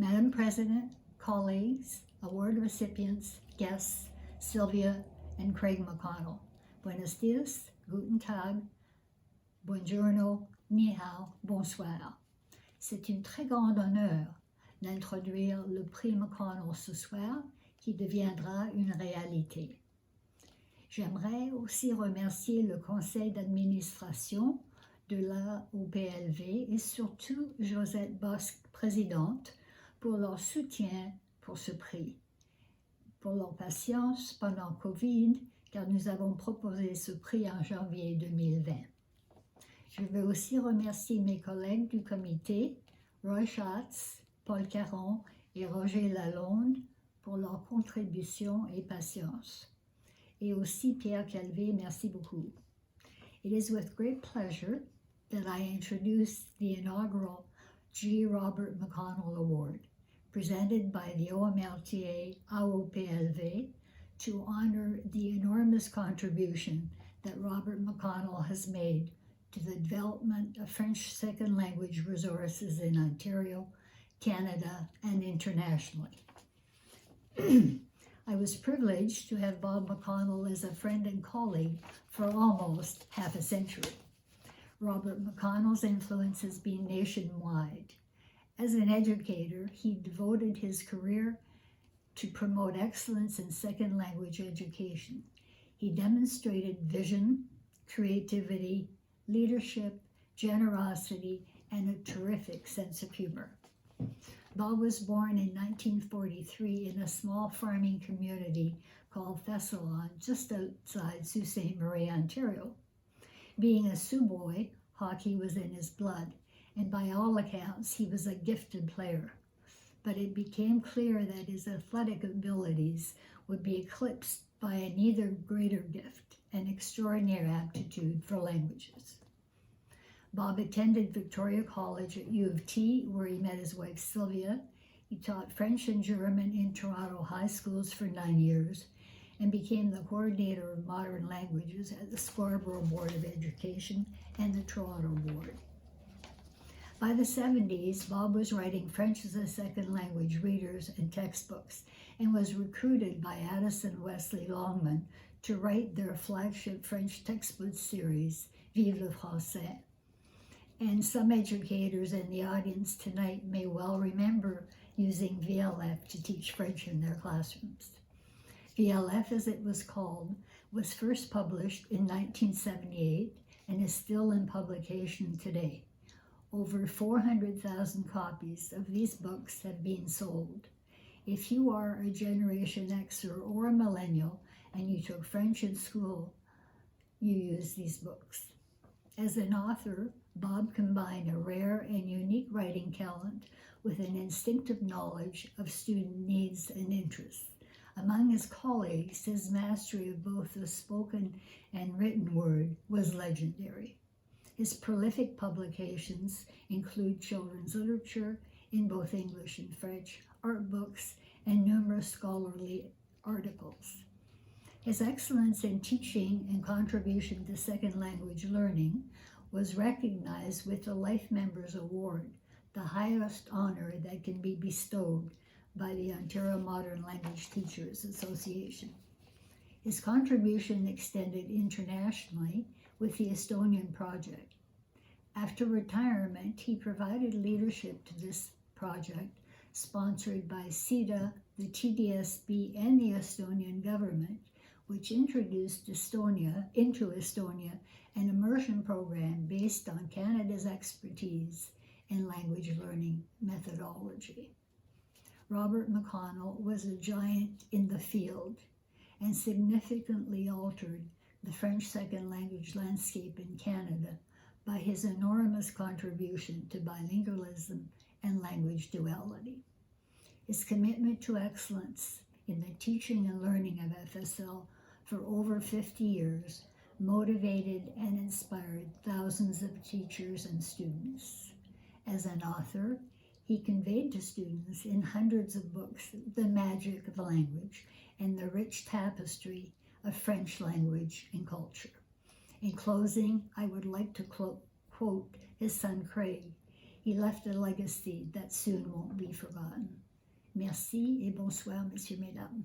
Madam President, colleagues, award recipients, guests, Sylvia and Craig McConnell. Buenos dias, guten tag, buongiorno, ni hao, bonsoir. C'est un très grand honneur d'introduire le prix McConnell ce soir qui deviendra une réalité. J'aimerais aussi remercier le conseil d'administration de l'AOPLV et surtout Georgette Bolger, présidente, pour leur soutien pour ce prix, pour leur patience pendant Covid, car nous avons proposé ce prix en janvier 2020. Je veux aussi remercier mes collègues du comité, Roy Schatz, Paul Caron et Roger Lalonde, pour leur contribution et patience. Et aussi Pierre Calvé, merci beaucoup. It is with great pleasure that I introduce the inaugural G. Robert McConnell Award, presented by the OMLTA AOPLV to honor the enormous contribution that Robert McConnell has made to the development of French second language resources in Ontario, Canada, and internationally. I was privileged to have Bob McConnell as a friend and colleague for almost half a century. Robert McConnell's influence has been nationwide. As an educator, he devoted his career to promote excellence in second language education. He demonstrated vision, creativity, leadership, generosity, and a terrific sense of humor. Bob was born in 1943 in a small farming community called Thessalon, just outside Sault Ste. Marie, Ontario. Being a Sioux boy, hockey was in his blood, and by all accounts, he was a gifted player. But it became clear that his athletic abilities would be eclipsed by an even greater gift, an extraordinary aptitude for languages. Bob attended Victoria College at U of T, where he met his wife Sylvia. He taught French and German in Toronto high schools for 9 years and became the coordinator of modern languages at the Scarborough Board of Education and the Toronto Board. By the 70s, Bob was writing French as a second language readers and textbooks and was recruited by Addison Wesley Longman to write their flagship French textbook series, Vive le Français. And some educators in the audience tonight may well remember using VLF to teach French in their classrooms. VLF, as it was called, was first published in 1978 and is still in publication today. Over 400,000 copies of these books have been sold. If you are a Generation Xer or a millennial and you took French in school, you use these books. As an author, Bob combined a rare and unique writing talent with an instinctive knowledge of student needs and interests. Among his colleagues, his mastery of both the spoken and written word was legendary. His prolific publications include children's literature in both English and French, art books, and numerous scholarly articles. His excellence in teaching and contribution to second language learning was recognized with the Life Members Award, the highest honor that can be bestowed by the Ontario Modern Language Teachers Association. His contribution extended internationally with the Estonian project. After retirement, he provided leadership to this project, sponsored by CETA, the TDSB, and the Estonian government, which introduced into Estonia an immersion program based on Canada's expertise in language learning methodology. Robert McConnell was a giant in the field and significantly altered the French second language landscape in Canada by his enormous contribution to bilingualism and language duality. His commitment to excellence in the teaching and learning of FSL for over 50 years motivated and inspired thousands of teachers and students. As an author, he conveyed to students in hundreds of books the magic of language and the rich tapestry of French language and culture. In closing, I would like to quote his son Craig. He left a legacy that soon won't be forgotten. Merci et bonsoir, messieurs, mesdames.